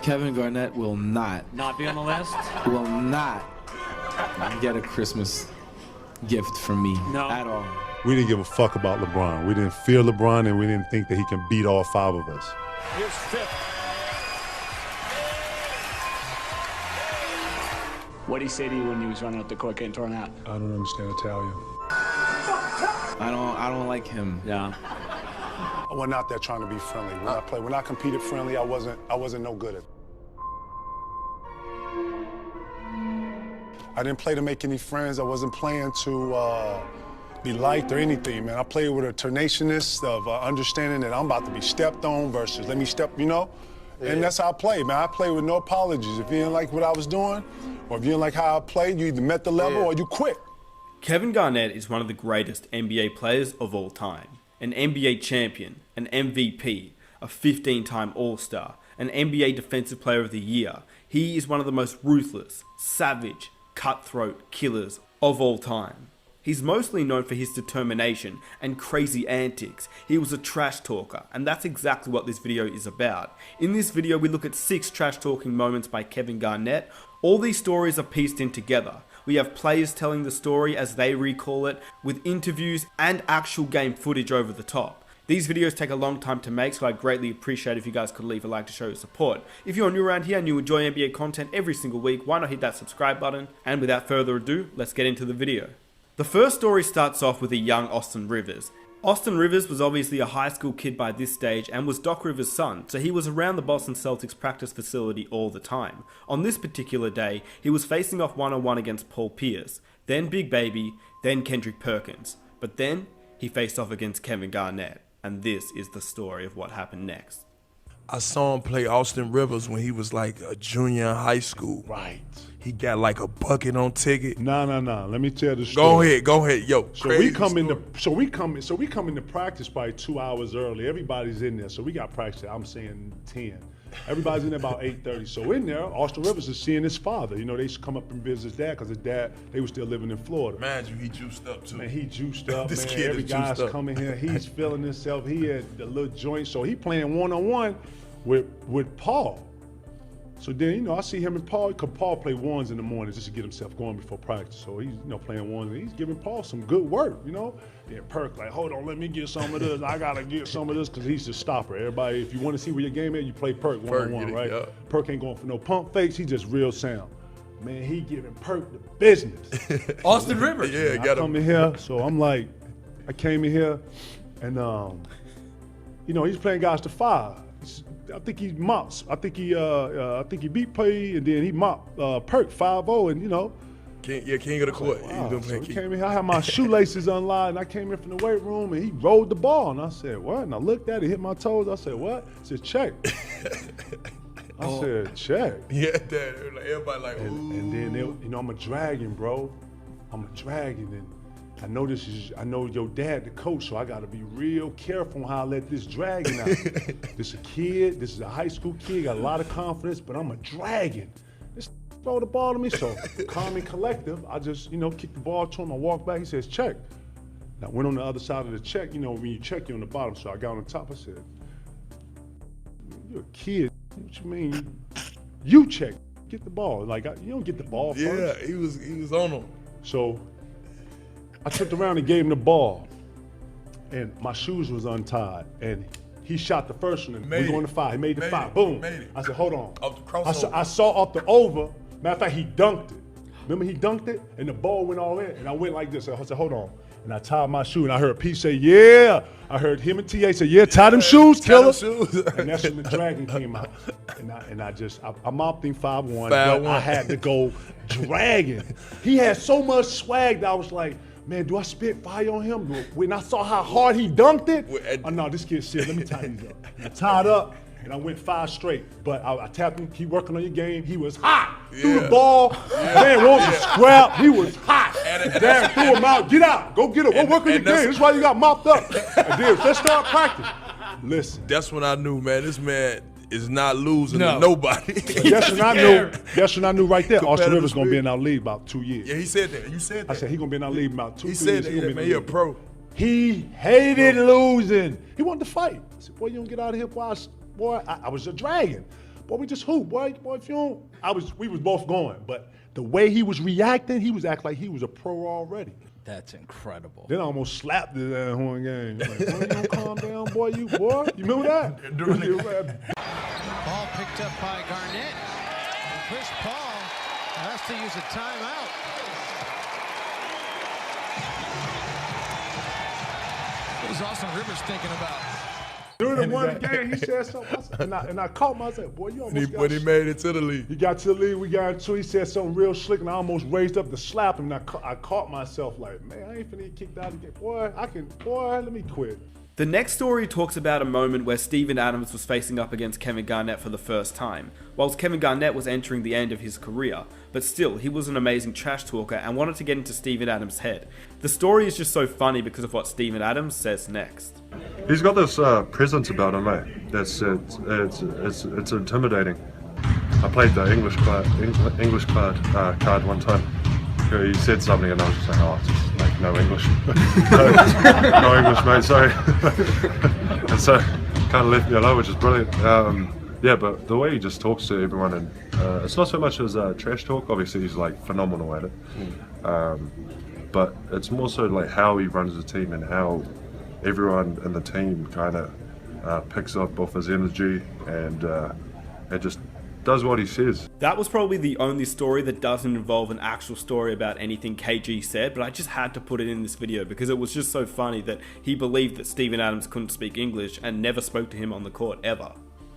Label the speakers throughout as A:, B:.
A: Kevin Garnett will not
B: be on the list?
A: Will not get a Christmas gift from me at all.
C: We didn't give a fuck about LeBron. We didn't fear LeBron, and we didn't think that he can beat all 5 of us.
D: Here's fifth.
B: What did he say to you when he was running up the court getting torn out?
C: I don't understand Italian.
A: I don't like him.
B: Yeah.
C: I went out there trying to be friendly. When I competed friendly, I wasn't no good at it. I didn't play to make any friends. I wasn't playing to be liked or anything, man. I played with a tenaciousness of understanding that I'm about to be stepped on versus let me step, you know? Yeah. And that's how I play, man. I play with no apologies. If you didn't like what I was doing, or if you didn't like how I played, you either met the level or you quit.
E: Kevin Garnett is one of the greatest NBA players of all time. An NBA champion, an MVP, a 15-time All-Star, an NBA Defensive Player of the Year. He is one of the most ruthless, savage, cutthroat killers of all time. He's mostly known for his determination and crazy antics. He was a trash talker, and that's exactly what this video is about. In this video, we look at 6 trash talking moments by Kevin Garnett. All these stories are pieced in together. We have players telling the story as they recall it, with interviews and actual game footage over the top. These videos take a long time to make, so I'd greatly appreciate if you guys could leave a like to show your support. If you're new around here and you enjoy NBA content every single week, why not hit that subscribe button? And without further ado, let's get into the video. The first story starts off with a young Austin Rivers. Austin Rivers was obviously a high school kid by this stage and was Doc Rivers' son, so he was around the Boston Celtics practice facility all the time. On this particular day, he was facing off one-on-one against Paul Pierce, then Big Baby, then Kendrick Perkins. But then, he faced off against Kevin Garnett, and this is the story of what happened next.
F: I saw him play Austin Rivers when he was like a junior in high school.
C: Right.
F: He got like a bucket on ticket.
C: No. Let me tell the story.
F: Go ahead, yo.
C: So we come into practice probably 2 hours early. Everybody's in there, so we got practice. I'm saying 10. Everybody's in there about 8:30. So in there, Austin Rivers is seeing his father. You know, they used to come up and visit his dad because his dad, they were still living in Florida.
F: Imagine he juiced up too.
C: Man, he juiced up.
F: This
C: man.
F: kid
C: Every
F: is
C: guy's
F: juiced up.
C: coming here. He's feeling himself. He had the little joint. So he playing one-on-one with Paul. So then, you know, I see him and Paul, because Paul play ones in the morning just to get himself going before practice. So he's, you know, playing ones, and he's giving Paul some good work, you know. Then Perk like, hold on, let me get some of this. I gotta get some of this, because he's the stopper. Everybody, if you want to see where your game is, you play Perk one-on-one, right?
F: Yeah.
C: Perk ain't going for no pump fakes. He just real sound. Man, he giving Perk the business.
E: Austin Rivers.
F: Yeah,
C: I come in here, so I'm like, I came in here, and you know, he's playing guys to 5. I think he mops. I think he beat Pay, and then he mopped Perk 5-0, and you know.
F: King of the court.
C: Wow. So he came in here, I had my shoelaces unlined, and I came in from the weight room, and he rolled the ball, and I said, what? And I looked at it, hit my toes. I said, what? He said, check. I said, check.
F: Yeah, Dad. Like, everybody like, ooh.
C: And then, you know, I'm a dragon, bro. I'm a dragon, and I know your dad, the coach, so I got to be real careful on how I let this dragon out. This a kid, this is a high school kid, got a lot of confidence, but I'm a dragon. This throw the ball to me, so calm and collective. I just, you know, kick the ball to him, I walk back, he says, check. And I went on the other side of the check, you know, when you check, you're on the bottom, so I got on the top, I said, you're a kid, what you mean? You check, get the ball. Like, you don't get the ball first.
F: Yeah, he was on him.
C: So, I turned around and gave him the ball, and my shoes was untied, and he shot the first one, and we going to 5. He made the 5, boom. I said, hold on.
F: Off the crossover.
C: I saw off the over, matter of fact, he dunked it. Remember he dunked it, and the ball went all in, and I went like this. I said, hold on. And I tied my shoe, and I heard Pete say, yeah. I heard him and T.A. say, yeah, tie them shoes, killer. And that's when the dragon came out. And I mopped him 5-1, but I had to go dragon. He had so much swag that I was like, man, do I spit fire on him? When I saw how hard he dunked it, oh no, this kid's serious. Let me tie these up. And I tied up, and I went 5 straight. But I tapped him, keep working on your game. He was hot. Threw the ball. Man, wanted to scrap. He was hot. Darren threw him out. Get out. Go get him. Go work on your game. That's why you got mopped up. And then let's start practice. Listen.
F: That's when I knew, man, this man is not losing to nobody.
C: That's when I knew right there, Austin Rivers going to be in our league about 2 years.
F: Yeah, he said that. You said that.
C: I said he going to be in our league about 2 years.
F: He said that, man, he a pro.
C: He hated losing. He wanted to fight. I said, boy, you don't get out of here, boy. I was a dragon. boy, we just hoop, boy, if you don't. We was both going, but the way he was reacting, he was acting like he was a pro already.
D: That's incredible.
C: Then I almost slapped his ass one game. Like, boy, you don't calm down, boy, you boy. You remember that?
G: Ball picked up by Garnett. And Chris Paul has to use a timeout.
F: What was Austin Rivers thinking about?
C: During the one game, he said something, and I caught myself. Boy, you almost got
F: When he made it to the league.
C: He got to the league, we got into. He said something real slick, and I almost raised up to slap him. And I caught myself like, man, I ain't finna get kicked out again. Boy, let me quit.
E: The next story talks about a moment where Steven Adams was facing up against Kevin Garnett for the first time, whilst Kevin Garnett was entering the end of his career, but still, he was an amazing trash talker and wanted to get into Steven Adams' head. The story is just so funny because of what Steven Adams says next.
H: He's got this presence about him, mate. It's intimidating. I played the English card one time. He said something and I was just like, oh, it's just like no English. no English, mate, sorry. And so kind of left me alone, which is brilliant. Yeah, but the way he just talks to everyone, and it's not so much as trash talk. Obviously, he's like phenomenal at it. But it's more so like how he runs the team and how everyone in the team kind of picks up off his energy and just does what he says.
E: That was probably the only story that doesn't involve an actual story about anything KG said, but I just had to put it in this video because it was just so funny that he believed that Steven Adams couldn't speak English and never spoke to him on the court ever.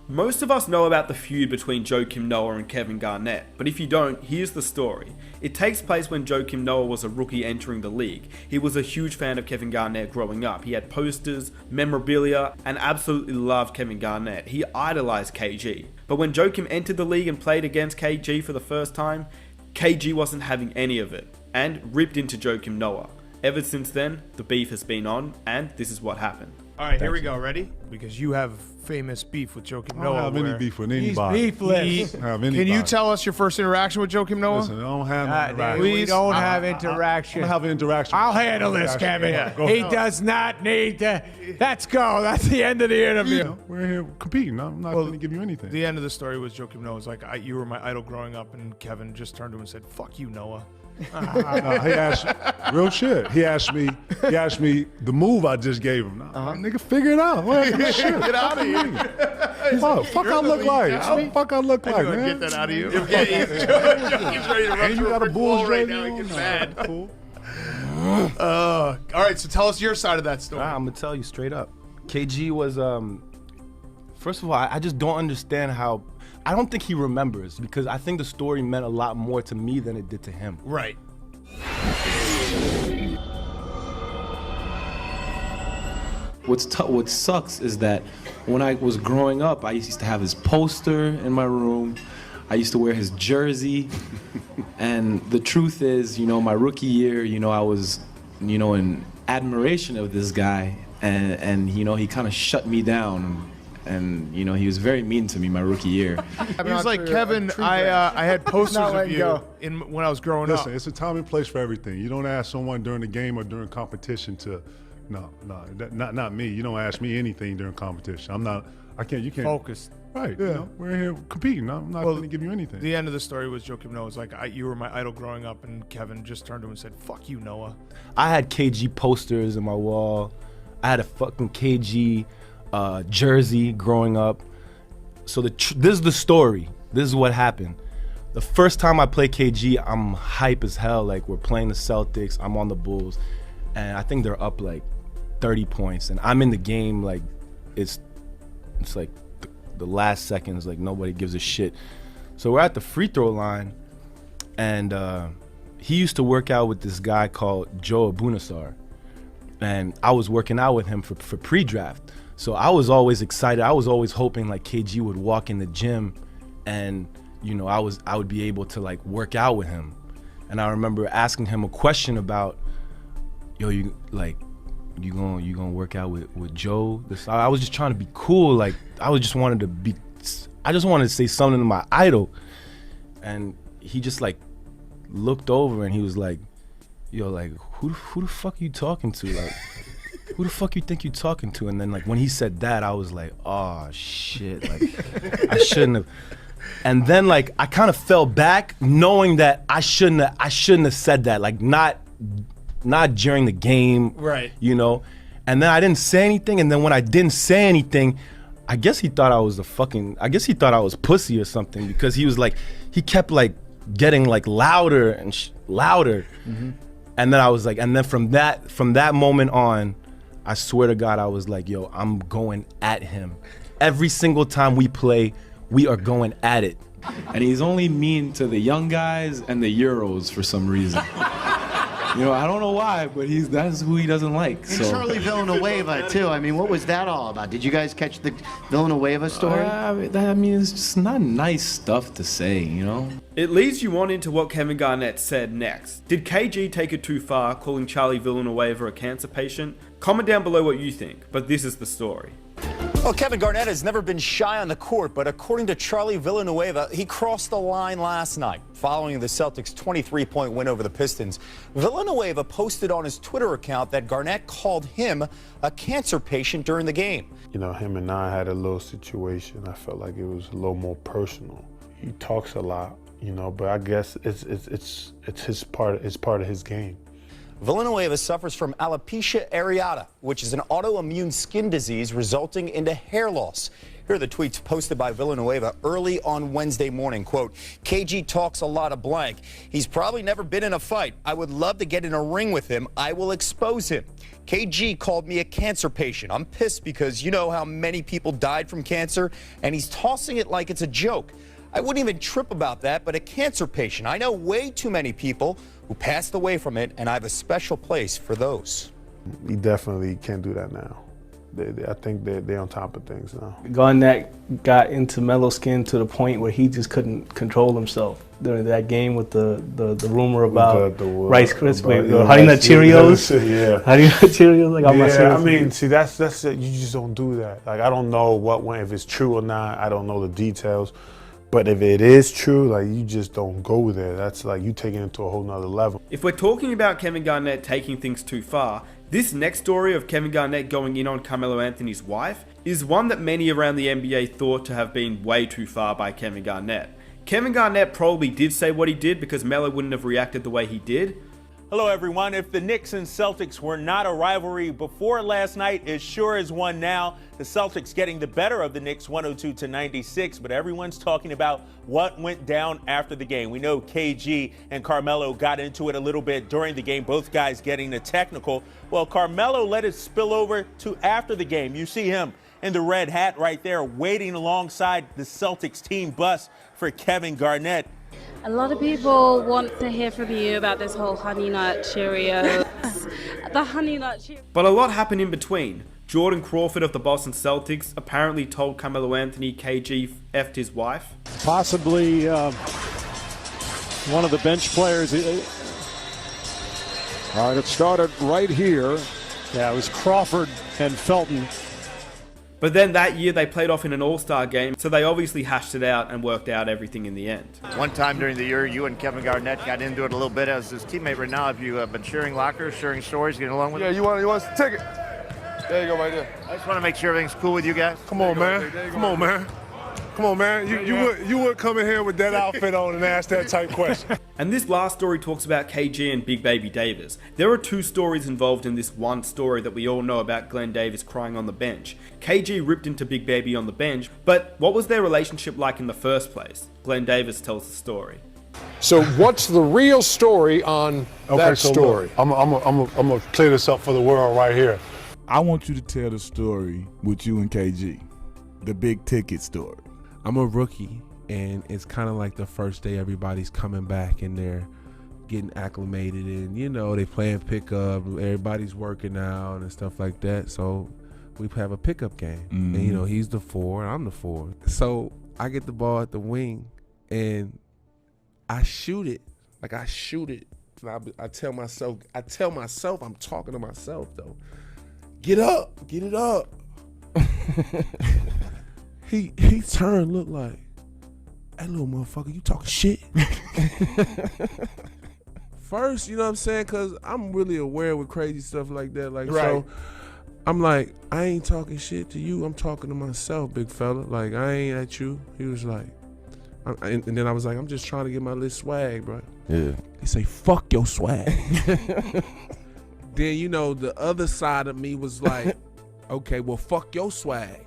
E: Most of us know about the feud between Joakim Noah and Kevin Garnett, but if you don't, here's the story. It takes place when Joakim Noah was a rookie entering the league. He was a huge fan of Kevin Garnett growing up. He had posters, memorabilia, and absolutely loved Kevin Garnett. He idolized KG. But when Joakim entered the league and played against KG for the first time, KG wasn't having any of it, and ripped into Joakim Noah. Ever since then, the beef has been on, and this is what happened.
I: All right, here we go. Ready? Because you have famous beef with Joakim Noah.
C: I don't have any beef with anybody.
D: He's beefless.
I: Can you tell us your first interaction with Joakim Noah?
C: Listen, I don't have no interaction.
D: We don't have interaction.
C: I have an interaction.
D: I'll handle this, Kevin. He does not need to. Let's go. That's the end of the interview.
C: We're here competing. I'm not going to give you anything.
I: The end of the story was Joakim Noah was like, you were my idol growing up, and Kevin just turned to him and said, "Fuck you, Noah."
C: He asked real shit. He asked me the move I just gave him. Nigga, figure it out.
I: Get out of here.
C: Fuck I look like. Fuck I look like, man.
I: Get that out of you. He's ready to run
C: You got a Bulls
I: right
C: jersey
I: now. He
C: on?
I: gets
C: No,
I: mad.
C: cool.
I: All right, so tell us your side of that story.
J: I'm gonna tell you straight up. KG was first of all, I just don't understand how. I don't think he remembers because I think the story meant a lot more to me than it did to him.
I: Right.
A: What sucks is that when I was growing up, I used to have his poster in my room. I used to wear his jersey. And the truth is, my rookie year, I was, in admiration of this guy. And he kind of shut me down. And he was very mean to me my rookie year.
I: He was like, Kevin, I had posters of you when I was growing up.
C: Listen, it's a time and place for everything. You don't ask someone during the game or during competition to, not me. You don't ask me anything during competition. You can't.
I: Focused.
C: Right, we're here competing. I'm not going to give you anything.
I: The end of the story was Joakim Noah was like, you were my idol growing up, and Kevin just turned to him and said, "Fuck you, Noah."
J: I had KG posters in my wall. I had a fucking KG jersey growing up. So this is the story. This is what happened. The first time I play KG, I'm hype as hell. Like, we're playing the Celtics. I'm on the Bulls, and I think they're up like 30 points, and I'm in the game like it's like the last seconds. Like, nobody gives a shit. So we're at the free throw line, and he used to work out with this guy called Joe Abunassar, and I was working out with him for pre-draft. So I was always excited. I was always hoping like KG would walk in the gym, and I would be able to like work out with him. And I remember asking him a question about, you gonna work out with Joe? I was just trying to be cool. Like, I just wanted to say something to my idol. And he just like looked over and he was like, who the fuck are you talking to? Like, who the fuck you think you talking to? And then like when he said that, I was like, oh shit, like I shouldn't have. And then like I kind of fell back, knowing that I shouldn't have said that. Like not during the game,
I: Right.
J: You know. And then I didn't say anything. And then when I didn't say anything, I guess he thought I was I was pussy or something, because he was like, he kept like getting like louder and louder.
I: Mm-hmm.
J: And then I was like, and then from that moment on, I swear to God, I was like, yo, I'm going at him. Every single time we play, we are going at it.
A: And he's only mean to the young guys and the Euros for some reason. You know, I don't know why, but that's who he doesn't like.
K: And
A: So.
K: Charlie Villanueva, too. I mean, what was that all about? Did you guys catch the Villanueva story?
A: I mean, it's just not nice stuff to say, you know?
E: It leads you on into what Kevin Garnett said next. Did KG take it too far, calling Charlie Villanueva a cancer patient? Comment down below what you think, but this is the story.
L: Well, Kevin Garnett has never been shy on the court, but according to Charlie Villanueva, he crossed the line last night following the Celtics' 23-point win over the Pistons. Villanueva posted on his Twitter account that Garnett called him a cancer patient during the game.
C: You know, him and I had a little situation. I felt like it was a little more personal. He talks a lot, you know, but I guess it's part of his game.
L: Villanueva suffers from alopecia areata, which is an autoimmune skin disease resulting into hair loss. Here are the tweets posted by Villanueva early on Wednesday morning. Quote, KG talks a lot of blank. He's probably never been in a fight. I would love to get in a ring with him. I will expose him. KG called me a cancer patient. I'm pissed because you know how many people died from cancer, and he's tossing it like it's a joke. I wouldn't even trip about that, but a cancer patient. I know way too many people who passed away from it, and I have a special place for those.
C: He definitely can't do that now. I think they're on top of things now.
M: Garnett got into Melo's skin to the point where he just couldn't control himself during that game with the rumor about Rice Krispies, Honey Nut Cheerios.
C: Yeah.
M: Honey Nut Cheerios. Like, I'm not serious.
C: I mean, see, that's it. You just don't do that. Like, I don't know if it's true or not. I don't know the details. But if it is true, like, you just don't go there. That's like you taking it to a whole nother level.
E: If we're talking about Kevin Garnett taking things too far, this next story of Kevin Garnett going in on Carmelo Anthony's wife is one that many around the NBA thought to have been way too far by Kevin Garnett. Kevin Garnett probably did say what he did because Melo wouldn't have reacted the way he did.
N: Hello, everyone. If the Knicks and Celtics were not a rivalry before last night, it sure is one now. The Celtics getting the better of the Knicks 102-96, but everyone's talking about what went down after the game. We know KG and Carmelo got into it a little bit during the game, both guys getting the technical. Well, Carmelo let it spill over to after the game. You see him in the red hat right there waiting alongside the Celtics team bus for Kevin Garnett.
O: A lot of people want to hear from you about this whole Honey Nut Cheerios. The Honey Nut Cheerios.
E: But a lot happened in between. Jordan Crawford of the Boston Celtics apparently told Carmelo Anthony KG effed his wife.
P: Possibly one of the bench players. All right, it started right here. Yeah, it was Crawford and Felton.
E: But then that year they played off in an all-star game, so they obviously hashed it out and worked out everything in the end.
Q: One time during the year, you and Kevin Garnett got into it a little bit as his teammate. Right now, have you been sharing lockers, sharing stories, getting along with him?
F: Yeah, you want to take it? There you go, right there.
Q: I just want to make sure everything's cool with you guys.
C: Come on, man. Come on, man. Come on, man. You would come in here with that outfit on and ask that type question.
E: And this last story talks about KG and Big Baby Davis. There are two stories involved in this one story that we all know about Glenn Davis crying on the bench. KG ripped into Big Baby on the bench, but what was their relationship like in the first place? Glenn Davis tells the story.
P: So what's the real story on that story?
C: Look, I'm gonna clear this up for the world right here.
R: I want you to tell the story with you and KG, the big ticket story. I'm a rookie, and it's kind of like the first day everybody's coming back and they're getting acclimated, and you know they playing pickup, everybody's working out and stuff like that. So we have a pickup game, and you know he's the 4, I'm the 4. So I get the ball at the wing, and I shoot it. Like I shoot it. I tell myself, I'm talking to myself though. Get up, get it up. He turned, looked like, hey little motherfucker, you talking shit? First, you know what I'm saying? Cause I'm really aware with crazy stuff like that. Like, right. So I'm like, I ain't talking shit to you. I'm talking to myself, big fella. Like, I ain't at you. He was like, And then I was like, I'm just trying to get my little swag, bro.
J: Yeah.
R: He say, fuck your swag. Then, you know, the other side of me was like, okay, well, fuck your swag.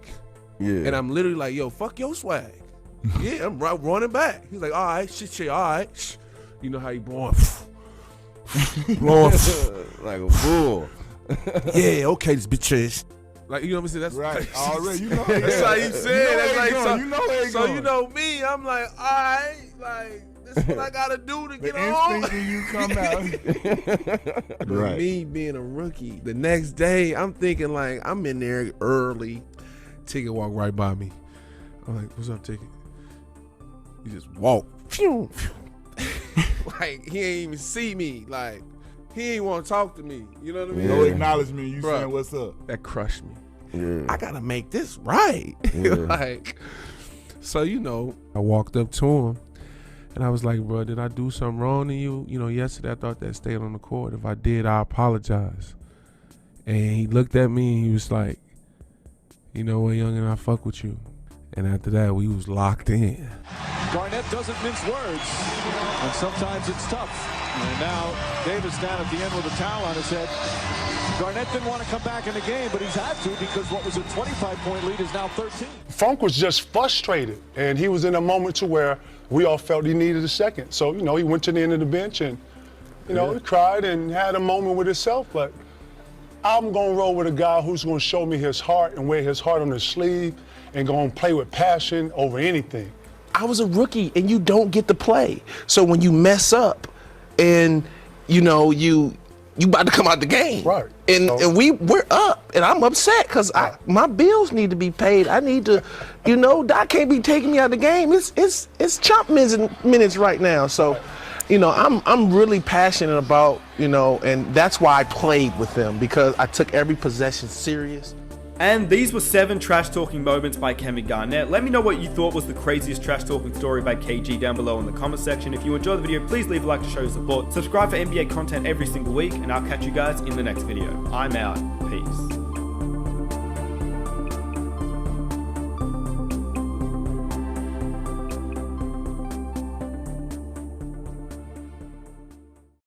J: Yeah.
R: And I'm literally like, yo, fuck your swag. Yeah, I'm running back. He's like, all right, shit, all right. You know how he blowing.
J: Like a fool.
R: Yeah, okay, this bitch is. Like, you know what I'm saying? That's
C: right. Already, you know.
R: That's how you said. That's like, so,
C: you know how it
R: so
C: going.
R: you know me. I'm like, all right, like this is what I gotta do to get on.
C: The instinct when you come out.
R: But
C: Right.
R: me being a rookie, the next day I'm thinking like I'm in there early. Ticket walk right by me. I'm like, what's up, Ticket? He just walk. Phew, phew. Like he ain't even see me. Like he ain't want to talk to me. You know what I mean?
C: No acknowledgement. You
R: Bruh,
C: saying what's up?
R: That crushed me.
J: Yeah.
R: I gotta make this right.
J: Yeah.
R: Like, so you know, I walked up to him and I was like, bro, did I do something wrong to you? You know, yesterday I thought that stayed on the court. If I did, I apologize. And he looked at me and he was like, you know what, youngin', I fuck with you. And after that, we was locked in.
P: Garnett doesn't mince words, and sometimes it's tough. And now Davis down at the end with a towel on his head. Garnett didn't want to come back in the game, but he's had to because what was a 25-point lead is now 13.
C: Funk was just frustrated, and he was in a moment to where we all felt he needed a second. So, you know, he went to the end of the bench and, you know, he cried and had a moment with himself. But I'm going to roll with a guy who's going to show me his heart and wear his heart on his sleeve and going to play with passion over anything.
F: I was a rookie and you don't get to play. So when you mess up and, you know, you about to come out the game.
C: Right.
F: And we're up and I'm upset because my bills need to be paid. I need to, you know, I can't be taking me out of the game. It's chump minutes right now. So, you know, I'm really passionate about, you know, and that's why I played with them, because I took every possession serious.
E: And these were 7 trash talking moments by Kevin Garnett. Let me know what you thought was the craziest trash talking story by KG down below in the comment section. If you enjoyed the video, please leave a like to show your support. Subscribe for NBA content every single week, and I'll catch you guys in the next video. I'm out. Peace.